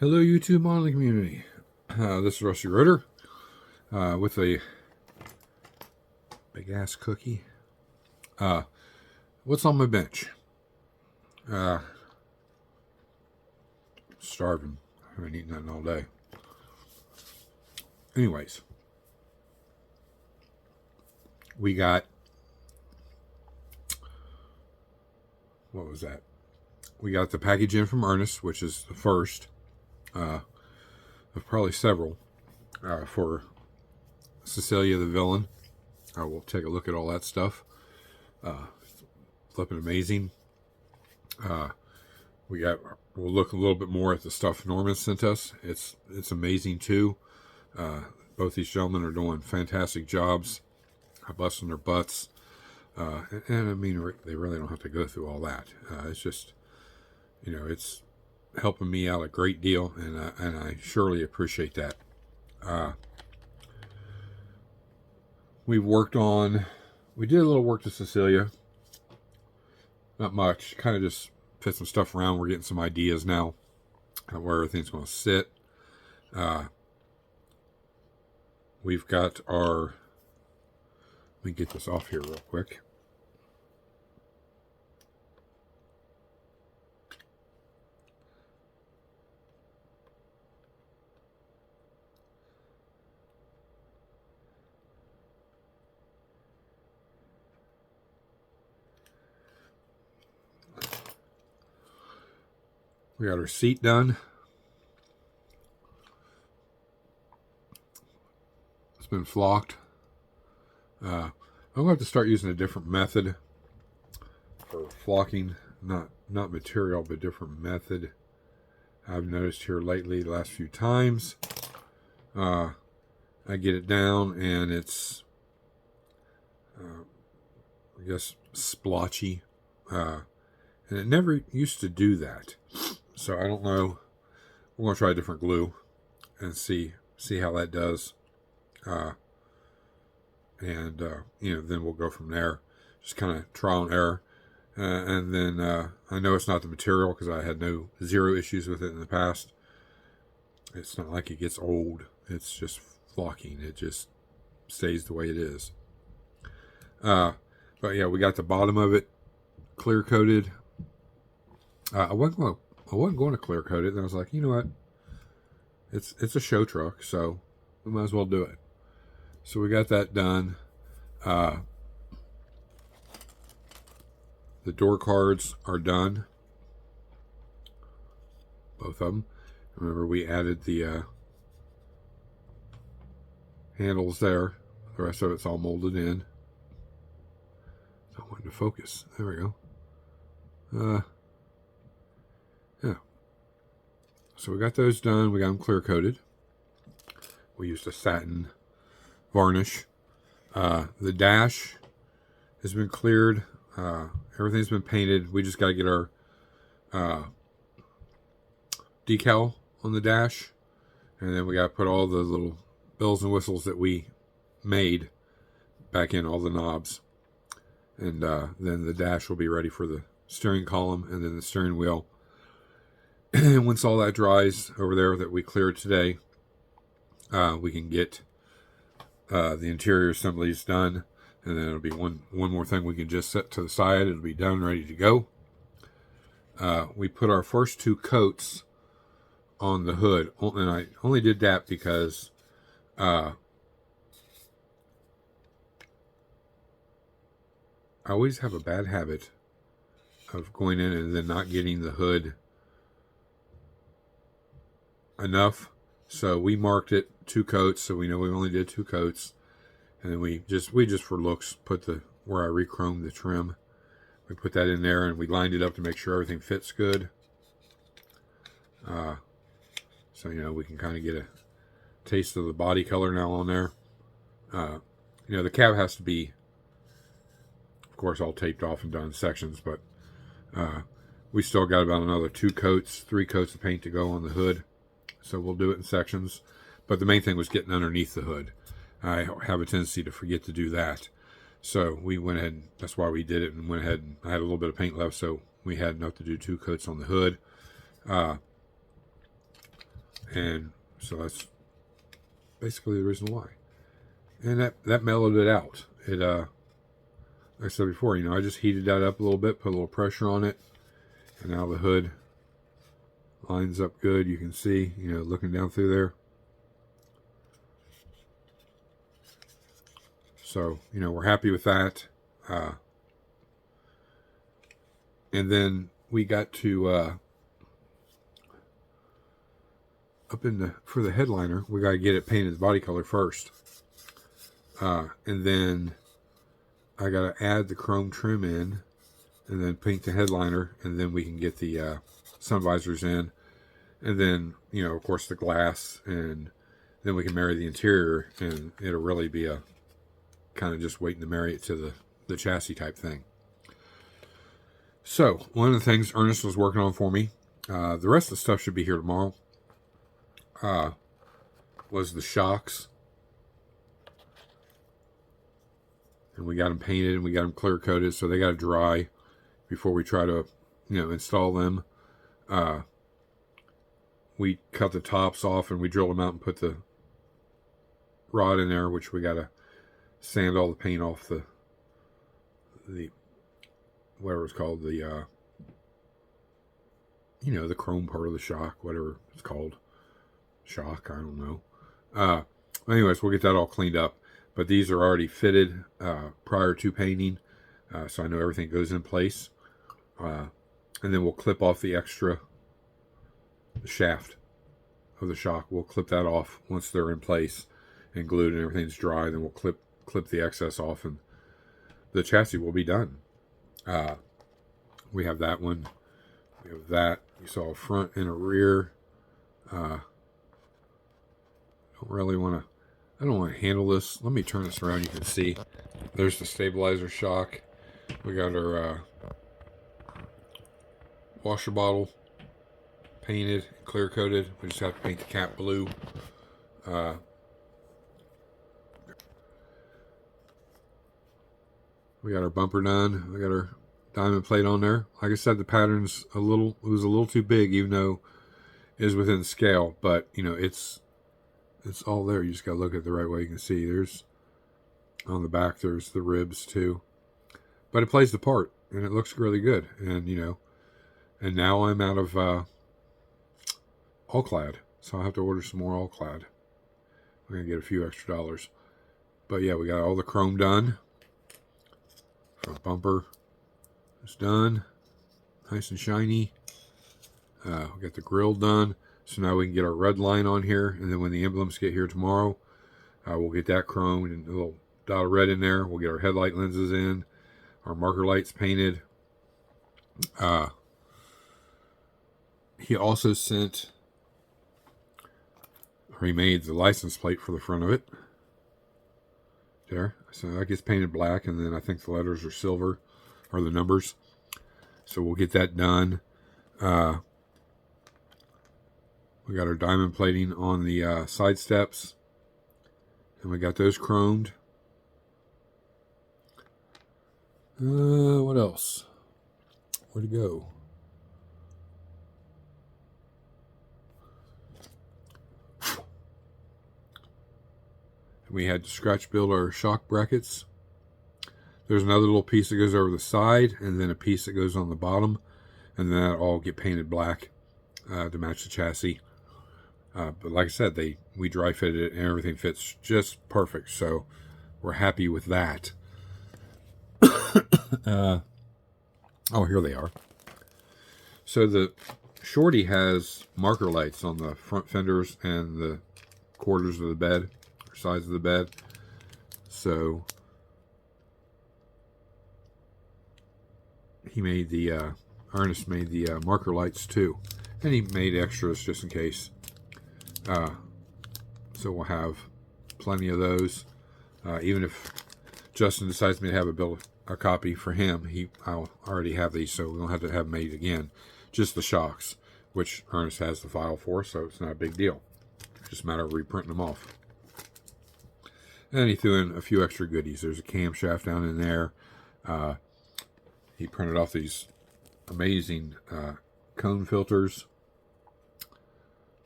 Hello, YouTube modeling community. This is Rusty Rotor with a big ass cookie. What's on my bench? Starving. I haven't eaten nothing all day. Anyways, we got, what was that? We got the package in from Ernest, which is the first of probably several for Cecilia the villain. We'll take a look at all that stuff. Flipping amazing. We'll look a little bit more at the stuff Norman sent us. It's amazing too. Both these gentlemen are doing fantastic jobs, busting their butts. And I mean, they really don't have to go through all that. It's just, it's helping me out a great deal, and I surely appreciate that. We did a little work to Cecilia. Not much, kind of just fit some stuff around. We're getting some ideas now on where everything's going to sit. We've got let me get this off here real quick. We got our seat done. It's been flocked. I'm going to have to start using a different method for flocking. Not material, but different method. I've noticed here lately, the last few times, I get it down and it's, I guess, splotchy. And it never used to do that. So I don't know. We're going to try a different glue and see how that does. Then we'll go from there. Just kind of trial and error. And then I know it's not the material because I had zero issues with it in the past. It's not like it gets old. It's just flocking. It just stays the way it is. But yeah, we got the bottom of it clear coated. I wasn't going to clear coat it. Then I was like, you know what? It's a show truck, so we might as well do it. So we got that done. The door cards are done. Both of them. Remember, we added the handles there. The rest of it's all molded in. I wanted to focus. There we go. Yeah. So we got those done. We got them clear coated. We used a satin varnish. The dash has been cleared. Everything's been painted. We just got to get our decal on the dash. And then we got to put all the little bells and whistles that we made back in, all the knobs. And then the dash will be ready for the steering column and then the steering wheel. And once all that dries over there that we cleared today, we can get the interior assemblies done. And then it'll be one more thing we can just set to the side. It'll be done, ready to go. We put our first 2 coats on the hood. And I only did that because I always have a bad habit of going in and then not getting the hood enough. So we marked it 2 coats, so we know we only did 2 coats. And then we just for looks put where I re-chromed the trim. We put that in there and we lined it up to make sure everything fits good. So we can kind of get a taste of the body color now on there. The cab has to be, of course, all taped off and done in sections, but we still got about another 2 coats, 3 coats of paint to go on the hood. So we'll do it in sections. But the main thing was getting underneath the hood. I have a tendency to forget to do that. So we went ahead, that's why we did it, and went ahead, and I had a little bit of paint left, so we had enough to do 2 coats on the hood. And so that's basically the reason why. And that mellowed it out. It like I said before, I just heated that up a little bit, put a little pressure on it, and now the hood lines up good. You can see, looking down through there. So, we're happy with that. And then we got to for the headliner, we got to get it painted the body color first. And then I got to add the chrome trim in, and then paint the headliner, and then we can get the sun visors in, and then of course the glass, and then we can marry the interior, and it'll really be a kind of just waiting to marry it to the chassis type thing. So one of the things Ernest was working on for me, the rest of the stuff should be here tomorrow, was the shocks. And we got them painted and we got them clear coated, so they got to dry before we try to, install them. We cut the tops off and we drilled them out and put the rod in there, which we got to sand all the paint off the whatever it's called, the the chrome part of the shock, whatever it's called, shock, I don't know. Anyways, we'll get that all cleaned up. But these are already fitted prior to painting, so I know everything goes in place. And then we'll clip off the extra shaft of the shock. We'll clip that off once they're in place and glued and everything's dry. Then we'll clip the excess off, and the chassis will be done. We have that one. We have that. You saw a front and a rear. I don't want to handle this. Let me turn this around. You can see there's the stabilizer shock. We got our washer bottle painted, clear coated. We just have to paint the cap blue. We got our bumper done. We got our diamond plate on there. Like I said, the pattern's it was a little too big, even though it is within scale. But it's all there. You just got to look at it the right way. You can see there's on the back, there's the ribs too. But it plays the part, and it looks really good. And, and now I'm out of all clad. So I'll have to order some more all clad. I'm going to get a few extra dollars. But yeah, we got all the chrome done. Front bumper is done. Nice and shiny. We got the grill done. So now we can get our red line on here, and then when the emblems get here tomorrow, we'll get that chromed and a little dot of red in there. We'll get our headlight lenses in, our marker lights painted. He also remade the license plate for the front of it. There. So that gets painted black, and then I think the letters are silver, or the numbers. So we'll get that done. We got our diamond plating on the side steps, and we got those chromed. What else? Where'd it go? We had to scratch build our shock brackets. There's another little piece that goes over the side, and then a piece that goes on the bottom, and then that all get painted black to match the chassis. But like I said, we dry fitted it, and everything fits just perfect. So we're happy with that. Oh, here they are. So the Shorty has marker lights on the front fenders and the quarters of the bed, or sides of the bed. So he made Ernest made the marker lights too. And he made extras just in case. So we'll have plenty of those. Even if Justin decides me to build a copy for him, I'll already have these, so we don't have to have them made again. Just the shocks, which Ernest has the file for, so it's not a big deal. It's just a matter of reprinting them off. And he threw in a few extra goodies. There's a camshaft down in there. He printed off these amazing cone filters.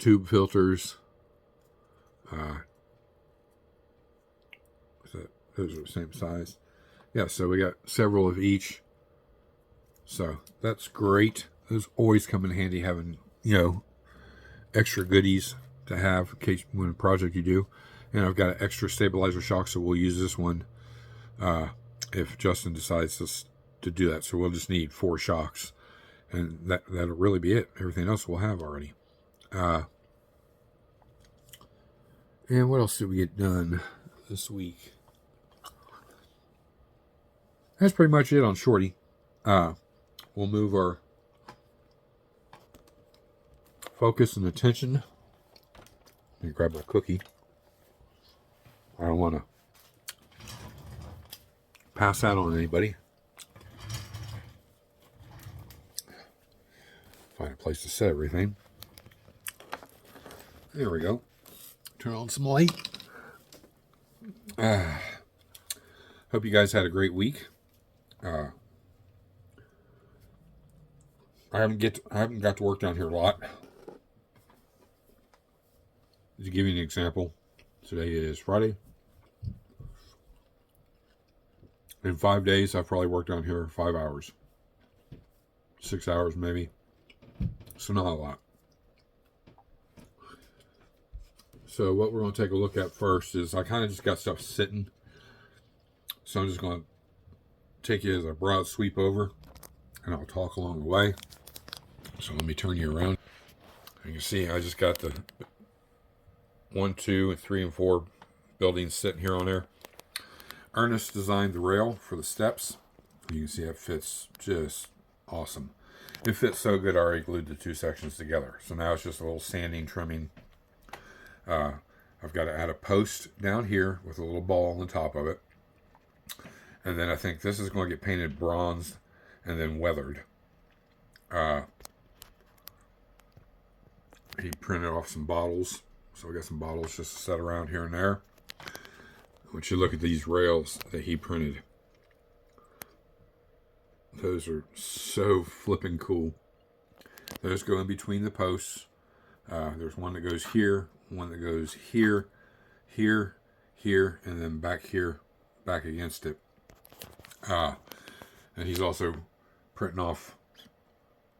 tube filters. Those are the same size. Yeah, so we got several of each. So that's great. Those always come in handy, having, extra goodies to have in case when a project you do. And I've got an extra stabilizer shock, so we'll use this one if Justin decides to do that. So we'll just need 4 shocks, and that'll really be it. Everything else we'll have already. And what else did we get done this week? That's pretty much it on Shorty. We'll move our focus and attention. Let me grab my cookie. I don't want to pass that on anybody. Find a place to set everything. There we go. Turn on some light. Hope you guys had a great week. I haven't got to work down here a lot. To give you an example, today is Friday. In 5 days, I've probably worked down here 5 hours. 6 hours maybe. So not a lot. So what we're going to take a look at first is I kind of just got stuff sitting. So I'm just going to take you as a broad sweep over, and I'll talk along the way. So let me turn you around. You can see I just got the 1, 2, 3, and 4 buildings sitting here on there. Ernest designed the rail for the steps. You can see it fits just awesome. It fits so good I already glued the 2 sections together. So now it's just a little sanding, trimming. I've got to add a post down here with a little ball on the top of it. And then I think this is going to get painted bronze and then weathered. He printed off some bottles. So we got some bottles just set around here and there. Once you look at these rails that he printed, those are so flipping cool. Those go in between the posts. There's one that goes here, one that goes here, here, here, and then back here, back against it. And he's also printing off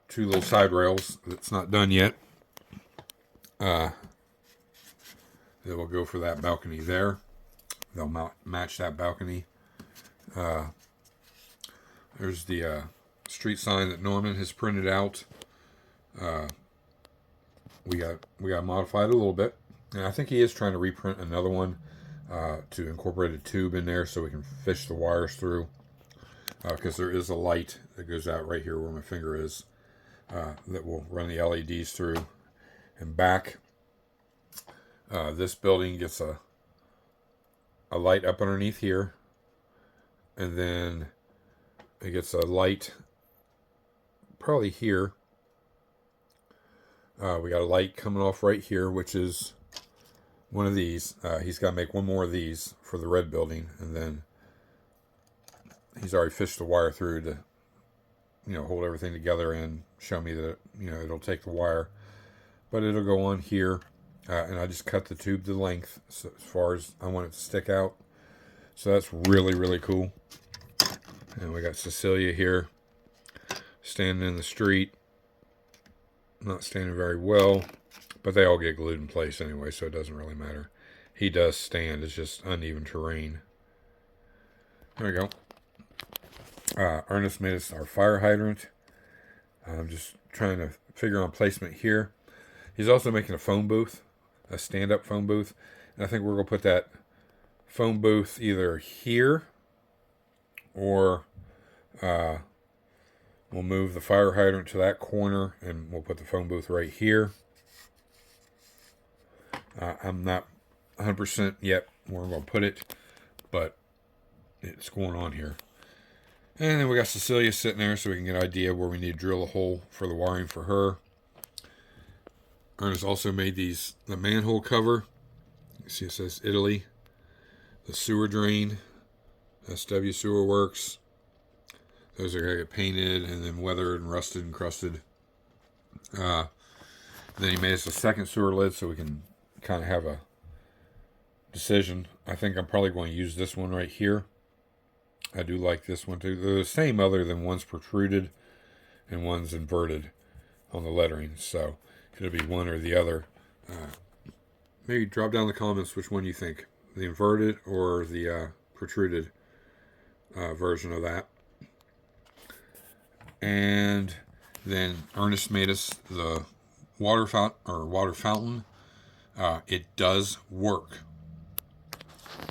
2 little side rails that's not done yet. That will go for that balcony there. They'll match that balcony. There's the street sign that Norman has printed out. We got modified a little bit, and I think he is trying to reprint another one to incorporate a tube in there so we can fish the wires through. Because there is a light that goes out right here where my finger is that will run the LEDs through and back. This building gets a light up underneath here, and then it gets a light probably here. We got a light coming off right here, which is one of these. He's got to make one more of these for the red building, and then he's already fished the wire through to, hold everything together and show me that, it'll take the wire. But it'll go on here, and I just cut the tube to length so as far as I want it to stick out. So that's really, really cool. And we got Cecilia here standing in the street. Not standing very well, but they all get glued in place anyway, so it doesn't really matter. He does stand, it's just uneven terrain. There we go. Ernest made us our fire hydrant. I'm just trying to figure out placement here. He's also making a phone booth, a stand-up phone booth. And I think we're going to put that phone booth either here or we'll move the fire hydrant to that corner and we'll put the phone booth right here. I'm not 100% yet where I'm going to put it, but it's going on here. And then we got Cecilia sitting there so we can get an idea where we need to drill a hole for the wiring for her. Ernest also made the manhole cover. You see it says Italy. The sewer drain, SW Sewer Works. Those are going to get painted and then weathered and rusted and crusted. Then he made us a second sewer lid so we can kind of have a decision. I think I'm probably going to use this one right here. I do like this one too. They're the same other than one's protruded and one's inverted on the lettering. So it'll be one or the other. Maybe drop down in the comments which one you think. The inverted or the protruded version of that. And then Ernest made us the water fountain. It does work.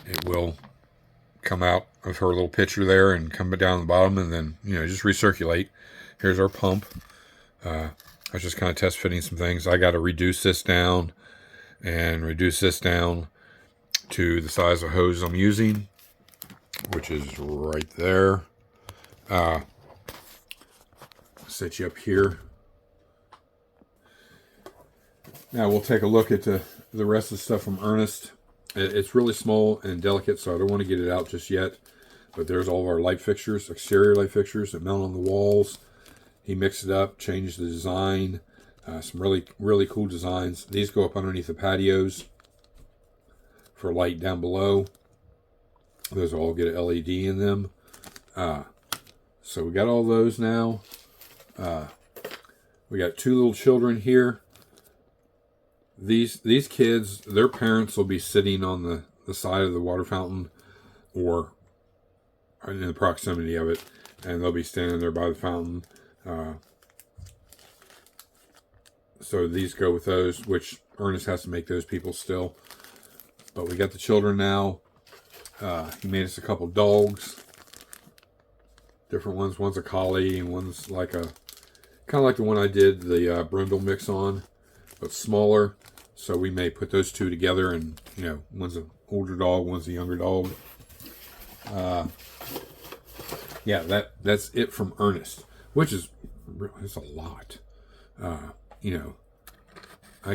It will come out of her little pitcher there and come down the bottom and then, just recirculate. Here's our pump. I was just kind of test fitting some things. I got to reduce this down and reduce this down to the size of hose I'm using, which is right there. Set you up here. Now we'll take a look at the rest of the stuff from Ernest. It's really small and delicate, so I don't want to get it out just yet. But there's all of our light fixtures, exterior light fixtures that mount on the walls. He mixed it up, changed the design. Some really, really cool designs. These go up underneath the patios for light down below. Those all get an LED in them. So we got all those now. We got two little children here. These kids, their parents will be sitting on the side of the water fountain or in the proximity of it, and they'll be standing there by the fountain. So these go with those, which Ernest has to make those people still. But we got the children now. He made us a couple dogs. Different ones. One's a collie and one's like kind of like the one I did the brindle mix on, but smaller. So we may put those two together and, one's an older dog, one's a younger dog. Yeah, that's it from Ernest, which is, it's a lot. I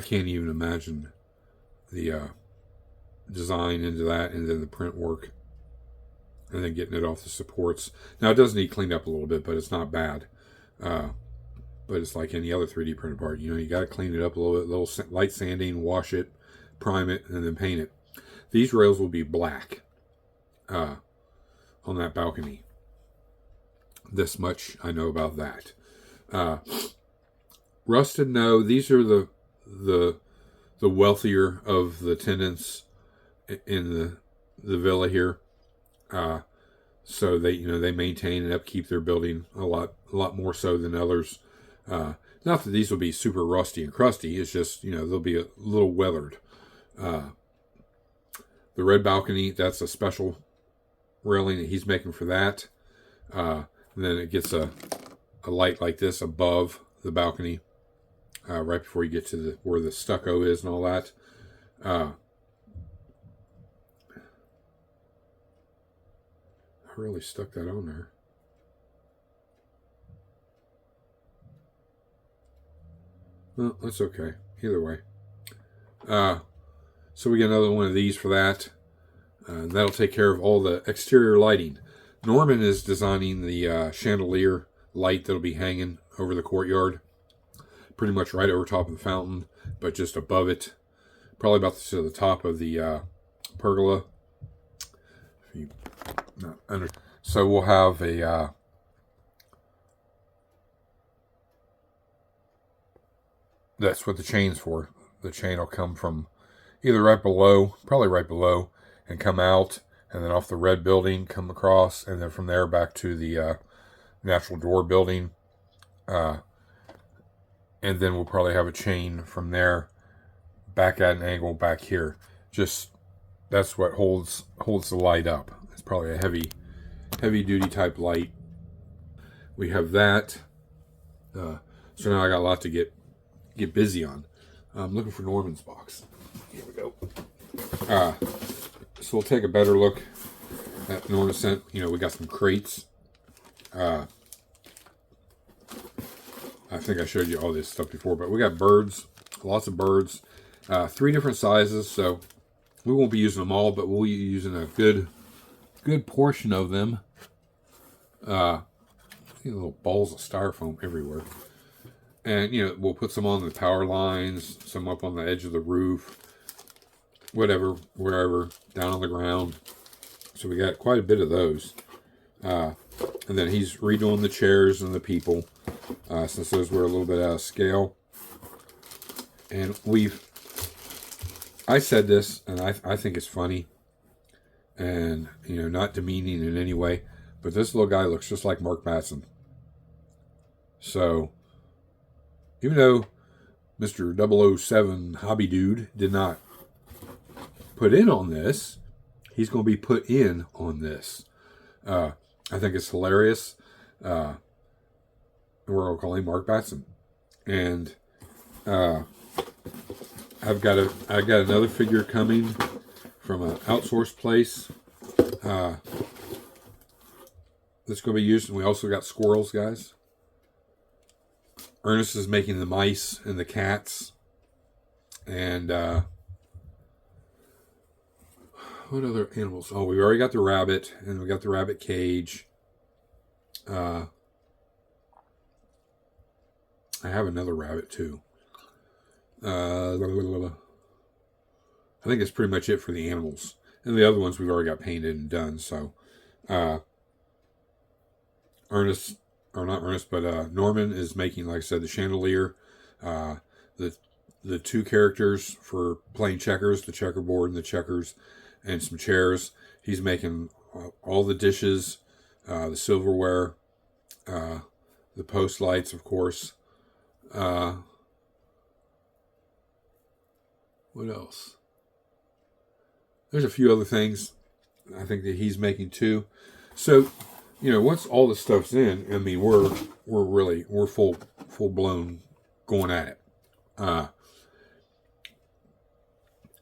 can't even imagine the design into that and then the print work and then getting it off the supports. Now, it does need cleaned up a little bit, but it's not bad. But it's like any other 3D printed part. You got to clean it up a little light sanding, wash it, prime it, and then paint it. These rails will be black on that balcony. This much I know about that. Rusted, no. These are the wealthier of the tenants in the villa here. So they maintain and upkeep their building a lot more so than others. Not that these will be super rusty and crusty. It's just, they'll be a little weathered. The red balcony, that's a special railing that he's making for that. And then it gets a light like this above the balcony, right before you get to where the stucco is and all that. I really stuck that on there. Well, that's okay. Either way. So we get another one of these for that. That'll take care of all the exterior lighting. Norman is designing the chandelier light that'll be hanging over the courtyard. Pretty much right over top of the fountain, but just above it. Probably about to the top of the pergola. So we'll have a... that's what the chain's for. The chain will come from either right below, probably right below, and come out, and then off the red building, come across, and then from there back to the natural door building. And then we'll probably have a chain from there back at an angle back here. Just, that's what holds the light up. It's probably a heavy duty type light. We have that. So now I got a lot to get busy on. I'm looking for Norman's box. Here we go. So we'll take a better look at Norman sent. We got some crates. I think I showed you all this stuff before, but we got birds, lots of birds, 3 different sizes. So we won't be using them all, but we'll be using a good portion of them. Little balls of styrofoam everywhere. And, we'll put some on the power lines, some up on the edge of the roof, whatever, wherever, down on the ground. So we got quite a bit of those. And then he's redoing the chairs and the people, since those were a little bit out of scale. And I said this, and I think it's funny, and, not demeaning in any way, but this little guy looks just like Mark Batson. So, even though Mr. 007 Hobby Dude did not put in on this, he's going to be put in on this. I think it's hilarious. We're going to call him Mark Batson. And I've got another figure coming from an outsourced place that's going to be used. And we also got squirrels, guys. Ernest is making the mice and the cats. And what other animals? Oh, we already got the rabbit, and we got the rabbit cage. I have another rabbit too. I think that's pretty much it for the animals. And the other ones we've already got painted and done. So, Norman is making, like I said, the chandelier, the two characters for playing checkers, the checkerboard and the checkers, and some chairs. He's making all the dishes, the silverware, the post lights, of course. What else? There's a few other things I think that he's making too. So, once all the stuff's in, I mean, we're full blown going at it.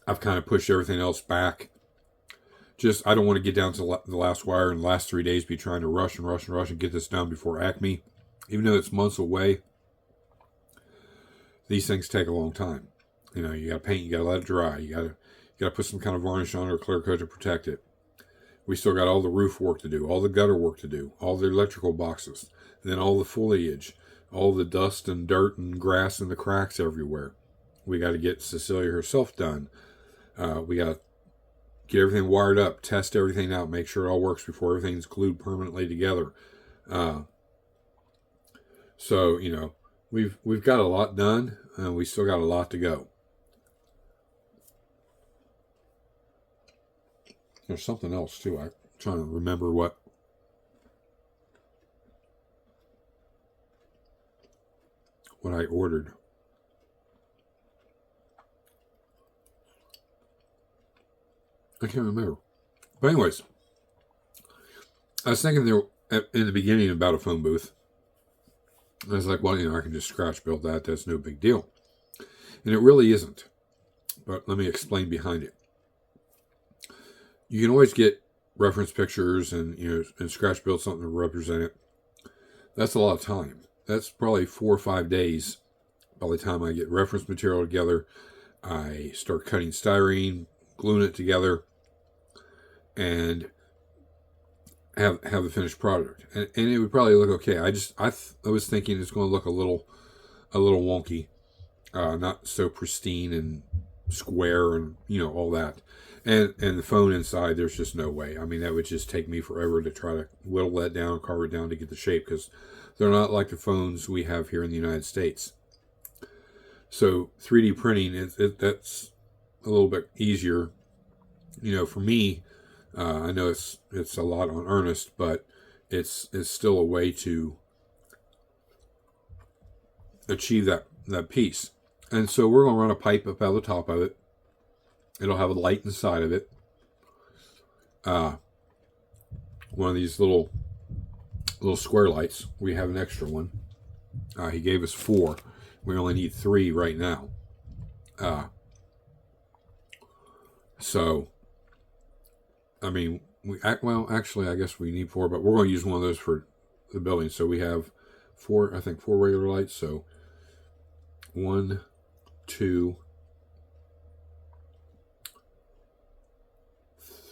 I've kind of pushed everything else back. I don't want to get down to the last wire in the last 3 days, be trying to rush and get this done before Acme. Even though it's months away, these things take a long time. You got to paint, you got to let it dry, you got to put some kind of varnish on or clear coat to protect it. We still got all the roof work to do, all the gutter work to do, all the electrical boxes, and then all the foliage, all the dust and dirt and grass and the cracks everywhere. We got to get Cecilia herself done. We got to get everything wired up, test everything out, make sure it all works before everything's glued permanently together. So, we've got a lot done, and we still got a lot to go. There's something else too. I'm trying to remember what I ordered. I can't remember. But anyways, I was thinking there in the beginning about a phone booth. I was like, well, I can just scratch build that. That's no big deal. And it really isn't. But let me explain behind it. You can always get reference pictures and and scratch build something to represent it. That's a lot of time. That's probably 4 or 5 days by the time I get reference material together. I start cutting styrene, gluing it together, and have the finished product. And it would probably look okay. I was thinking it's going to look a little wonky, not so pristine and square and all that. And the phone inside, there's just no way. I mean, that would just take me forever to try to whittle that down, carve it down to get the shape, because they're not like the phones we have here in the United States. So 3D printing, that's a little bit easier. For me, I know it's a lot on Ernest, but it's still a way to achieve that piece. And so we're going to run a pipe up out of the top of it. It'll have a light inside of it. One of these little square lights. We have an extra one. He gave us 4. We only need 3 right now. So, I mean, actually, I guess we need 4, but we're going to use one of those for the building. So we have 4 regular lights. So 1, 2,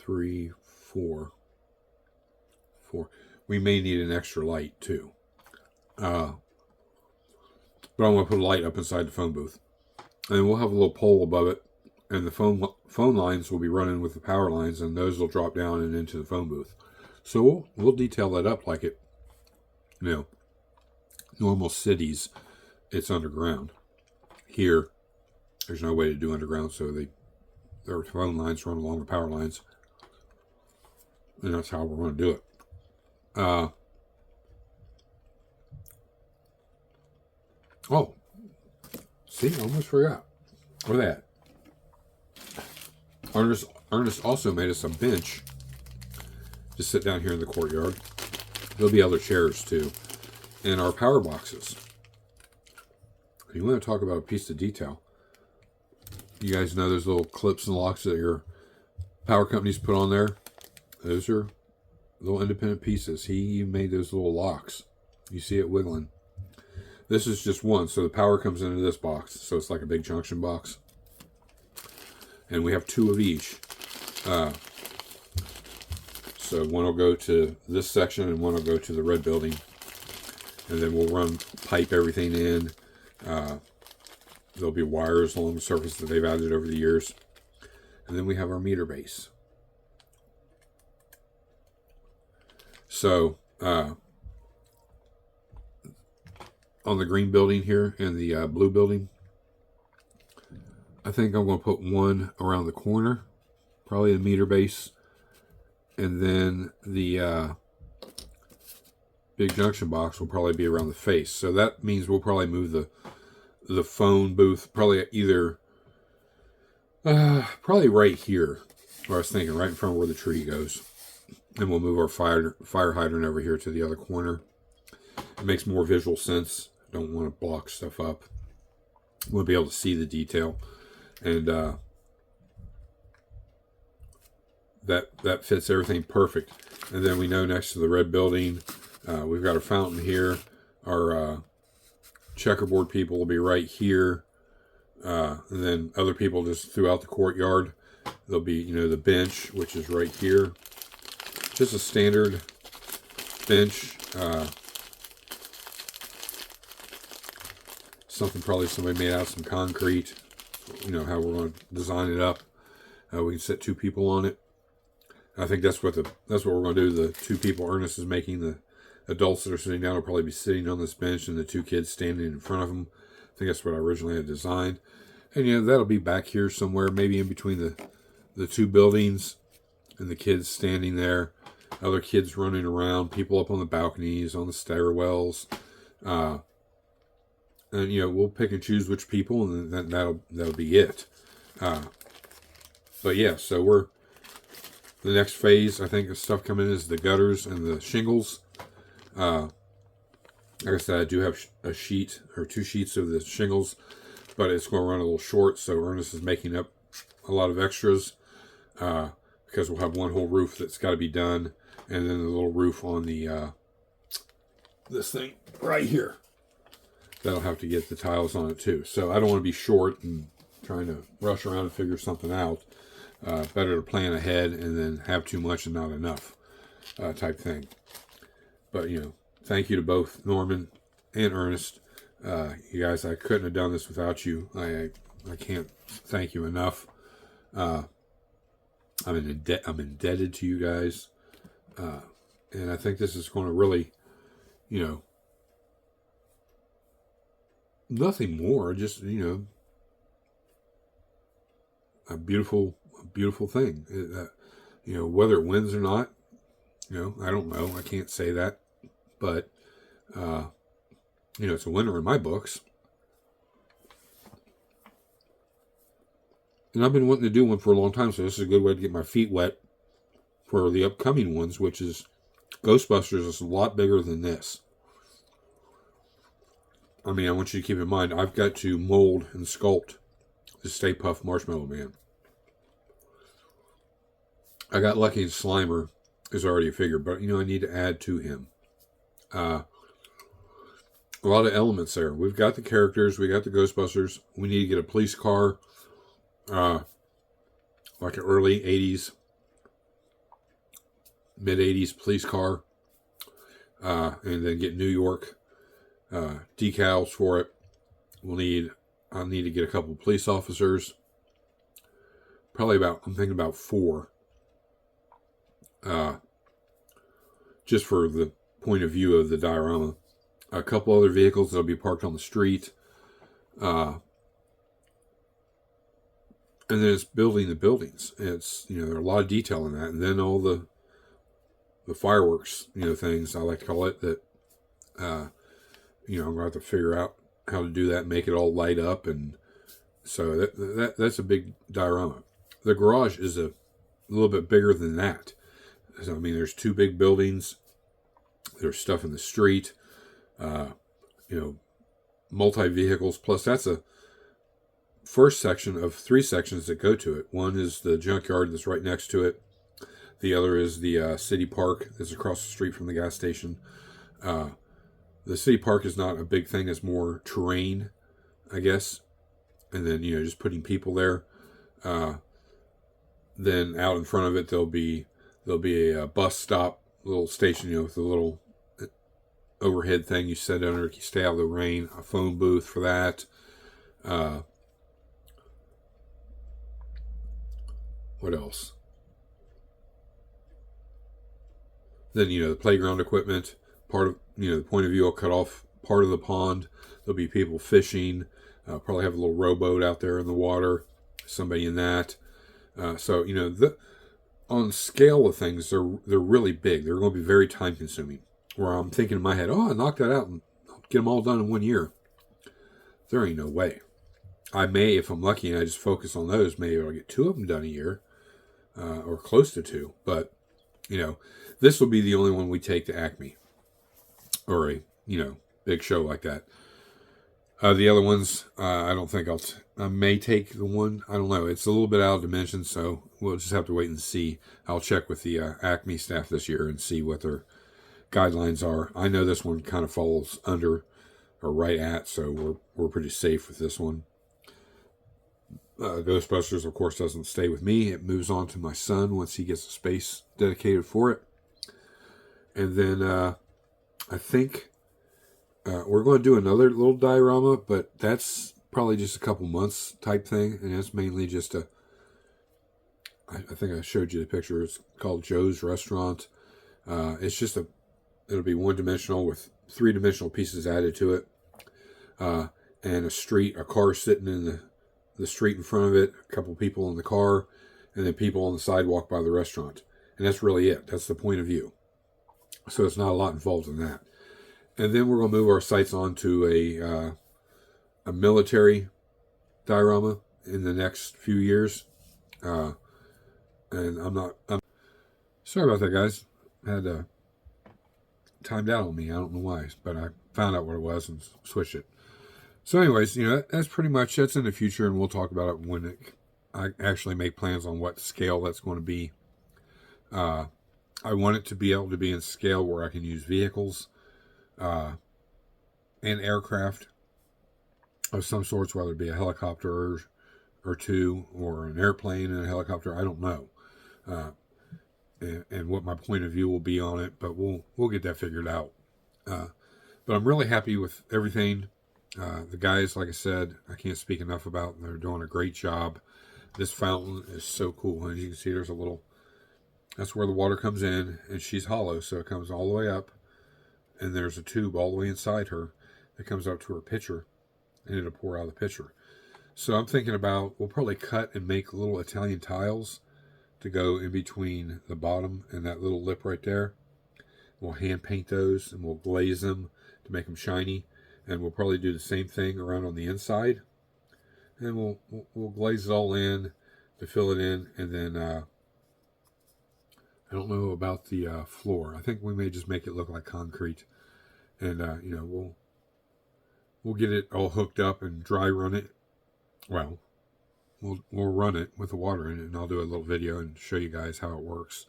3, 4. We may need an extra light too. But I'm going to put a light up inside the phone booth. And we'll have a little pole above it. And the phone lines will be running with the power lines, and those will drop down and into the phone booth. So we'll detail that up like it, normal cities, it's underground. Here, there's no way to do underground, so their phone lines run along the power lines. And that's how we're going to do it. Oh, see, I almost forgot. Look at that. Ernest also made us a bench to sit down here in the courtyard. There'll be other chairs too. And our power boxes. You want to talk about a piece of detail. You guys know those little clips and locks that your power companies put on there? Those are little independent pieces. He made those little locks. You see it wiggling. This is just one, so the power comes into this box. So it's like a big junction box. And we have two of each. So one will go to this section and one will go to the red building. And then we'll pipe everything in. There'll be wires along the surface that they've added over the years. And then we have our meter base. So, on the green building here and the blue building, I think I'm going to put one around the corner, probably the meter base, and then the big junction box will probably be around the face. So that means we'll probably move the phone booth probably either probably right here, where I was thinking, right in front of where the tree goes. And we'll move our fire hydrant over here to the other corner. It makes more visual sense. Don't want to block stuff up. We'll be able to see the detail. And that fits everything perfect. And then we know next to the red building, we've got a fountain here. Our checkerboard people will be right here. And then other people just throughout the courtyard. There'll be, the bench, which is right here. Just a standard bench. Something probably somebody made out of some concrete. How we're going to design it up. We can sit two people on it. I think that's what we're going to do. The two people Ernest is making, the adults that are sitting down will probably be sitting on this bench, and the two kids standing in front of them. I think that's what I originally had designed. And that'll be back here somewhere, maybe in between the two buildings, and the kids standing there. Other kids running around, people up on the balconies, on the stairwells. And we'll pick and choose which people, and then that'll be it. But yeah, so the next phase, I think, of stuff coming in is the gutters and the shingles. Like I said, I do have a sheet or two sheets of the shingles, but it's going to run a little short, so Ernest is making up a lot of extras, because we'll have one whole roof that's got to be done, and then the little roof on the this thing right here. That'll have to get the tiles on it too. So I don't want to be short and trying to rush around and figure something out. Better to plan ahead and then have too much and not enough, type thing. But thank you to both Norman and Ernest. You guys, I couldn't have done this without you. I can't thank you enough. I'm indebted to you guys, and I think this is going to really, nothing more, just a beautiful thing. Whether it wins or not, I don't know. I can't say that, but it's a winner in my books. And I've been wanting to do one for a long time, so this is a good way to get my feet wet for the upcoming ones, which is Ghostbusters is a lot bigger than this. I want you to keep in mind, I've got to mold and sculpt the Stay Puft Marshmallow Man. I got lucky, Slimer is already a figure, but, I need to add to him. A lot of elements there. We've got the characters, we got the Ghostbusters. We need to get a police car, like an early 80s, mid 80s police car, and then get New York decals for it, I'll need to get a couple of police officers. Probably I'm thinking about 4. Just for the point of view of the diorama. A couple other vehicles that'll be parked on the street. And then it's building the buildings. It's, there's a lot of detail in that. And then all the fireworks, things, I like to call it, that, I'm going to have to figure out how to do that, make it all light up. And so that's a big diorama. The garage is a little bit bigger than that. So, there's 2 big buildings. There's stuff in the street, multi-vehicles. Plus, that's a first section of 3 sections that go to it. One is the junkyard that's right next to it. The other is the city park that's across the street from the gas station. The city park is not a big thing. It's more terrain, I guess. And then, just putting people there. Then out in front of it, there'll be a bus stop, little station, with a little overhead thing you sit under, you stay out of the rain, a phone booth for that. What else? Then, the playground equipment, part of, the point of view will cut off part of the pond. There'll be people fishing, probably have a little rowboat out there in the water, somebody in that. So, on scale of things, they're really big. They're going to be very time consuming. Where I'm thinking in my head, I knock that out and I'll get them all done in 1 year. There ain't no way. I may, if I'm lucky and I just focus on those, maybe I'll get 2 of them done a year, or close to 2. But, this will be the only one we take to Acme, or a, big show like that. The other ones, I don't think I may take the one. I don't know. It's a little bit out of dimension, so we'll just have to wait and see. I'll check with the Acme staff this year and see what their guidelines are. I know this one kind of falls under or right at, so we're pretty safe with this one. Ghostbusters, of course, doesn't stay with me. It moves on to my son once he gets a space dedicated for it. And then I think we're going to do another little diorama, but that's probably just a couple months type thing. And it's mainly just I think I showed you the picture. It's called Joe's Restaurant. It's just it'll be 1-dimensional with 3-dimensional pieces added to it. And a car sitting in the street in front of it, a couple people in the car, and then people on the sidewalk by the restaurant. And that's really it. That's the point of view. So it's not a lot involved in that. And then we're going to move our sights on to a military diorama in the next few years. And I'm sorry about that, guys. I had timed out on me. I don't know why, but I found out what it was and switched it. So anyways, that's pretty much, that's in the future, and we'll talk about it when I actually make plans on what scale that's going to be. I want it to be able to be in scale where I can use vehicles and aircraft of some sorts, whether it be a helicopter or 2, or an airplane and a helicopter. I don't know. And what my point of view will be on it, but we'll get that figured out. But I'm really happy with everything. The guys, like I said, I can't speak enough about. They're doing a great job. This fountain is so cool. As you can see, there's that's where the water comes in, and she's hollow, so it comes all the way up. And there's a tube all the way inside her that comes up to her pitcher, and it'll pour out of the pitcher. So I'm thinking about, we'll probably cut and make little Italian tiles to go in between the bottom and that little lip right there. We'll hand paint those, and we'll glaze them to make them shiny. And we'll probably do the same thing around on the inside. And we'll glaze it all in to fill it in. And then I don't know about the floor. I think we may just make it look like concrete. And we'll get it all hooked up and dry run it. Well, we'll run it with the water in it, and I'll do a little video and show you guys how it works.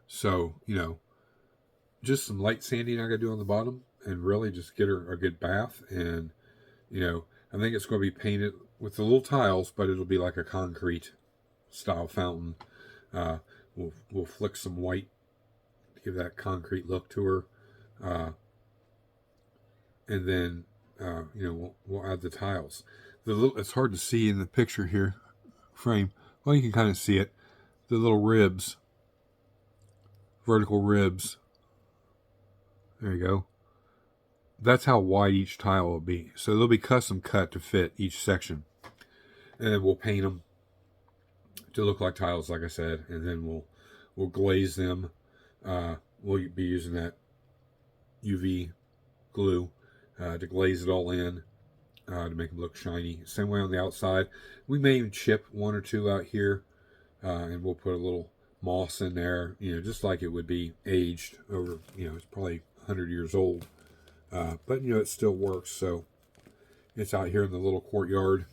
So just some light sanding I got to do on the bottom, and really just get her a good bath. And I think it's going to be painted with the little tiles, but it'll be like a concrete style fountain. We'll flick some white to give that concrete look to her, and then we'll add the tiles. It's hard to see in the picture here frame. Well, you can kind of see it. The little ribs, vertical ribs. There you go. That's how wide each tile will be. So they'll be custom cut to fit each section. And then we'll paint them to look like tiles, like I said. And then we'll glaze them. We'll be using that UV glue to glaze it all in to make them look shiny. Same way on the outside. We may even chip one or two out here. And we'll put a little moss in there, just like it would be aged over, it's probably 100 years old. But, it still works. So it's out here in the little courtyard.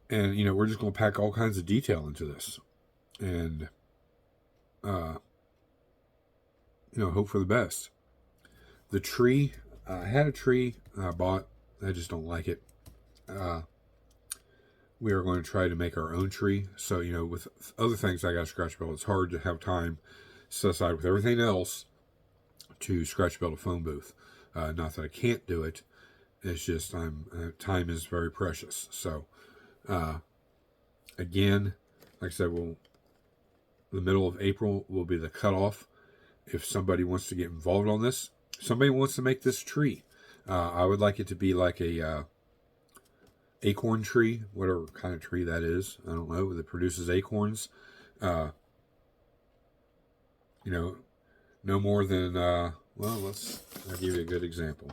And, we're just going to pack all kinds of detail into this. And, hope for the best. The tree, I had a tree I bought. I just don't like it. We are going to try to make our own tree. So, with other things I got to scratch build, it's hard to have time set aside with everything else to scratch build a phone booth. Not that I can't do it. It's just time is very precious. So, again, like I said, the middle of April will be the cutoff. If somebody wants to get involved on this, somebody wants to make this tree. I would like it to be like a acorn tree, whatever kind of tree that is. I don't know, that produces acorns. No more than, I'll give you a good example.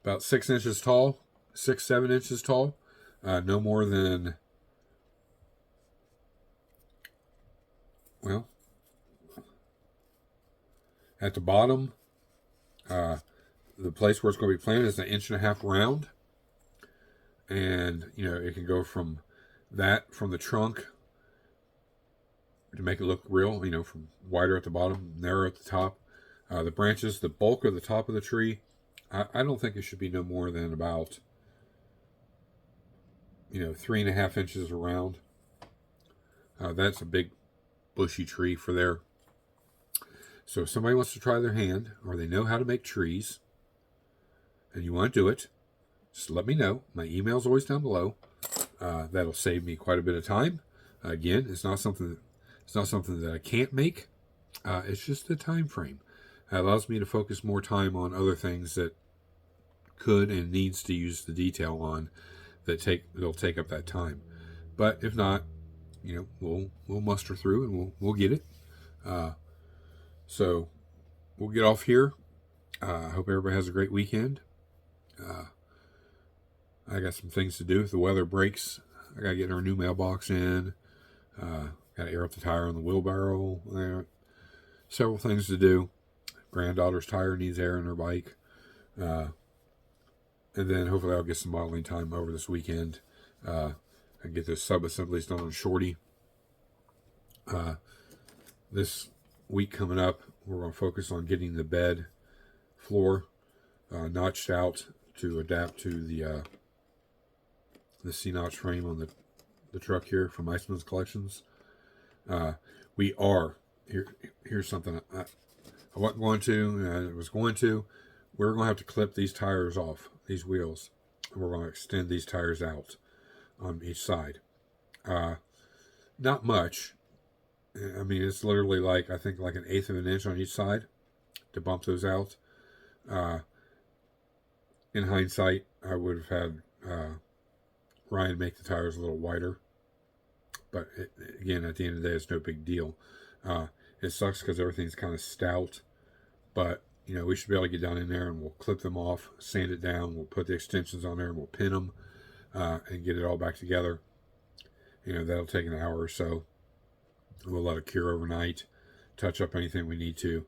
About 6 inches tall, 7 inches tall. No more than, at the bottom, the place where it's going to be planted is 1.5 inches round. And, it can go from the trunk to make it look real, from wider at the bottom, narrower at the top. The branches, the bulk of the top of the tree, I don't think it should be no more than about, 3.5 inches around. That's a big bushy tree for there. So if somebody wants to try their hand, or they know how to make trees, and you want to do it, just let me know. My email's always down below. That'll save me quite a bit of time. Again, it's not something that I can't make. It's just the time frame. It allows me to focus more time on other things that could and needs to use the detail on they'll take up that time. But if not, we'll muster through and we'll get it. So we'll get off here. I hope everybody has a great weekend. I got some things to do. If the weather breaks, I got to get our new mailbox in. Got to air up the tire on the wheelbarrow. Several things to do. Granddaughter's tire needs air in her bike. And then hopefully I'll get some modeling time over this weekend. And get those sub-assemblies done on Shorty. This week coming up, we're going to focus on getting the bed floor notched out to adapt to the C-notch frame on the truck here from Iceman's Collections. Here's something I wasn't going to, I was going to. We're going to have to clip these tires off, these wheels. And we're going to extend these tires out on each side. Not much. I mean, it's literally like 1/8 of an inch on each side to bump those out. In hindsight, I would have had Ryan make the tires a little wider. But again, at the end of the day, it's no big deal. It sucks because everything's kind of stout. But, we should be able to get down in there and we'll clip them off, sand it down. We'll put the extensions on there and we'll pin them and get it all back together. That'll take an hour or so. We'll let it cure overnight, touch up anything we need to.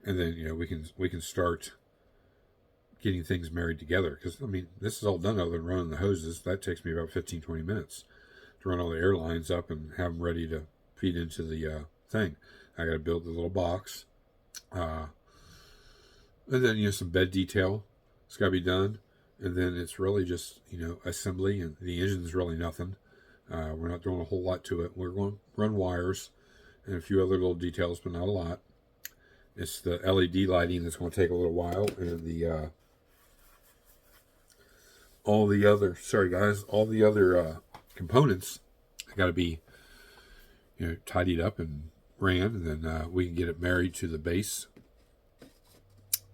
And then, we can start getting things married together. Because, this is all done other than running the hoses. That takes me about 15-20 minutes to run all the air lines up and have them ready to feed into the thing. I got to build the little box. And then, some bed detail. It's got to be done. And then it's really just, assembly. And the engine's really nothing. We're not doing a whole lot to it. We're going to run wires and a few other little details, but not a lot. It's the LED lighting that's going to take a little while, and the all the other components got to be tidied up and ran, and then we can get it married to the base.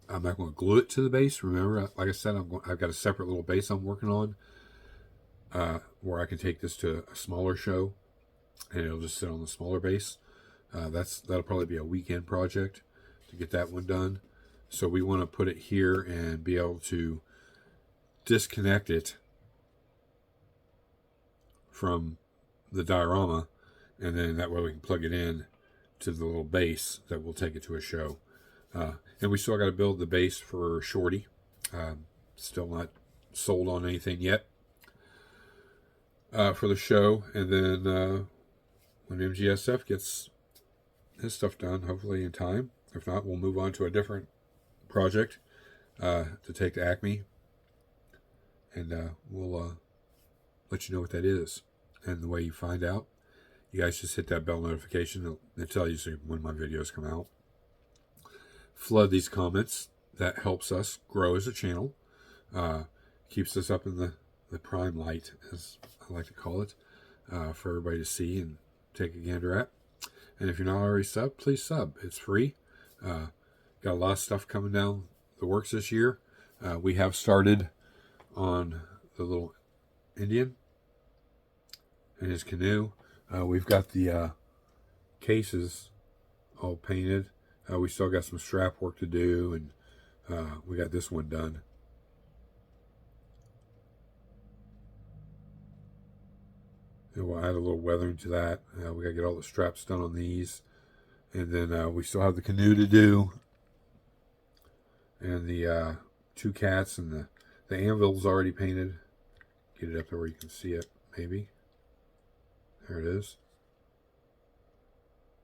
I'm not going to glue it to the base. Remember, like I said, I've got a separate little base I'm working on, where I can take this to a smaller show, and it'll just sit on the smaller base. That'll probably be a weekend project to get that one done. So we want to put it here and be able to disconnect it from the diorama, and then that way we can plug it in to the little base that will take it to a show. And we still got to build the base for Shorty. Still not sold on anything yet for the show. And then when MGSF gets his stuff done, hopefully in time. If not, we'll move on to a different project to take to Acme. And we'll let you know what that is. And the way you find out, you guys just hit that bell notification. It'll tell you when my videos come out. Flood these comments. That helps us grow as a channel. Keeps us up in the prime light, as I like to call it, for everybody to see and take a gander at. And if you're not already subbed, please sub. It's free. Got a lot of stuff coming down the works this year. We have started on the little Indian and his canoe. We've got the cases all painted. We still got some strap work to do, and we got this one done. And we'll add a little weathering to that. We got to get all the straps done on these. And then we still have the canoe to do. And the two cats, and the anvil's already painted. Get it up there where you can see it, maybe. There it is.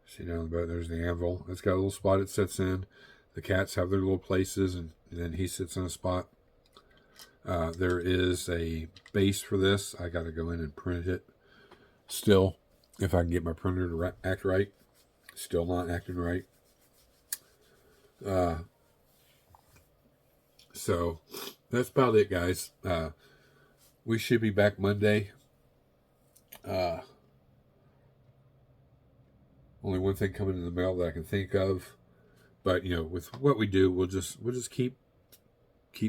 See down the boat, there's the anvil. It's got a little spot it sits in. The cats have their little places, and then he sits in a spot. There is a base for this. I got to go in and print it. Still, if I can get my printer to act right. Still not acting right. So, that's about it, guys. We should be back Monday. Only one thing coming in the mail that I can think of, but with what we do, we'll just keep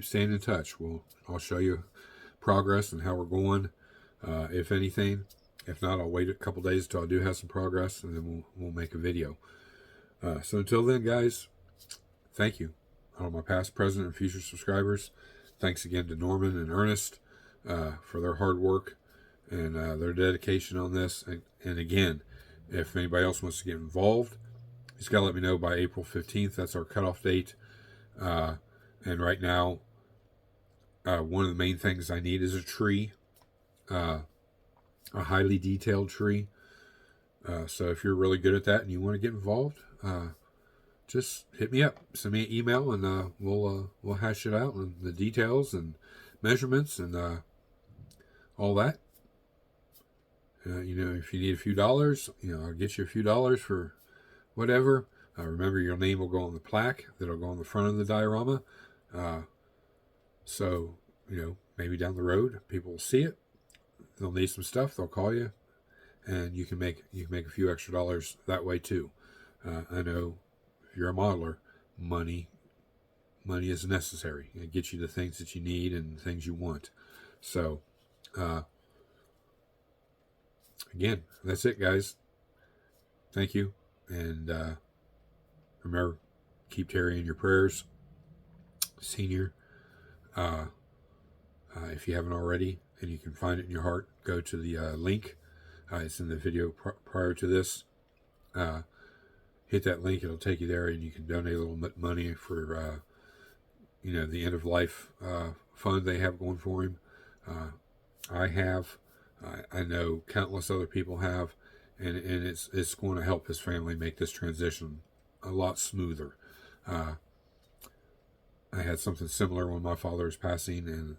staying in touch. I'll show you progress and how we're going, if anything. If not, I'll wait a couple days till I do have some progress, and then we'll make a video. So until then, guys, thank you, all my past, present, and future subscribers. Thanks again to Norman and Ernest for their hard work and their dedication on this. And again, if anybody else wants to get involved, he's got to let me know by April 15th. That's our cutoff date. And right now, one of the main things I need is a tree, a highly detailed tree. So if you're really good at that and you want to get involved, just hit me up. Send me an email, and we'll hash it out, and the details and measurements and all that. If you need a few dollars, I'll get you a few dollars for whatever. Remember, your name will go on the plaque that'll go on the front of the diorama. So, maybe down the road, people will see it. They'll need some stuff. They'll call you, and you can make a few extra dollars that way too. I know if you're a modeler, money is necessary. It gets you the things that you need and things you want. So, again, that's it, guys. Thank you. And remember, keep Terry in your prayers. Senior, if you haven't already, and you can find it in your heart, go to the link. It's in the video prior to this. Hit that link. It'll take you there, and you can donate a little money for, the end of life fund they have going for him. I have. I know countless other people have, and it's going to help his family make this transition a lot smoother. I had something similar when my father was passing, and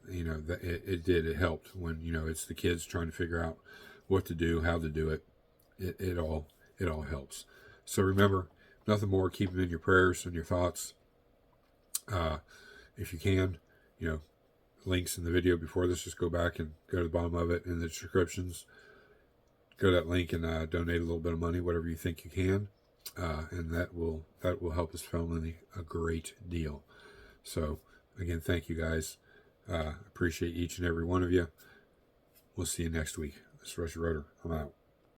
that it helped when it's the kids trying to figure out what to do, how to do it. It all helps. So remember, nothing more. Keep them in your prayers and your thoughts. If you can, links in the video before this, just go back and go to the bottom of it in the descriptions. Go to that link and donate a little bit of money, whatever you think you can, and that will help us family a great deal. So again, thank you guys. Appreciate each and every one of you. We'll see you next week. This is Rusty Rotor. I'm out.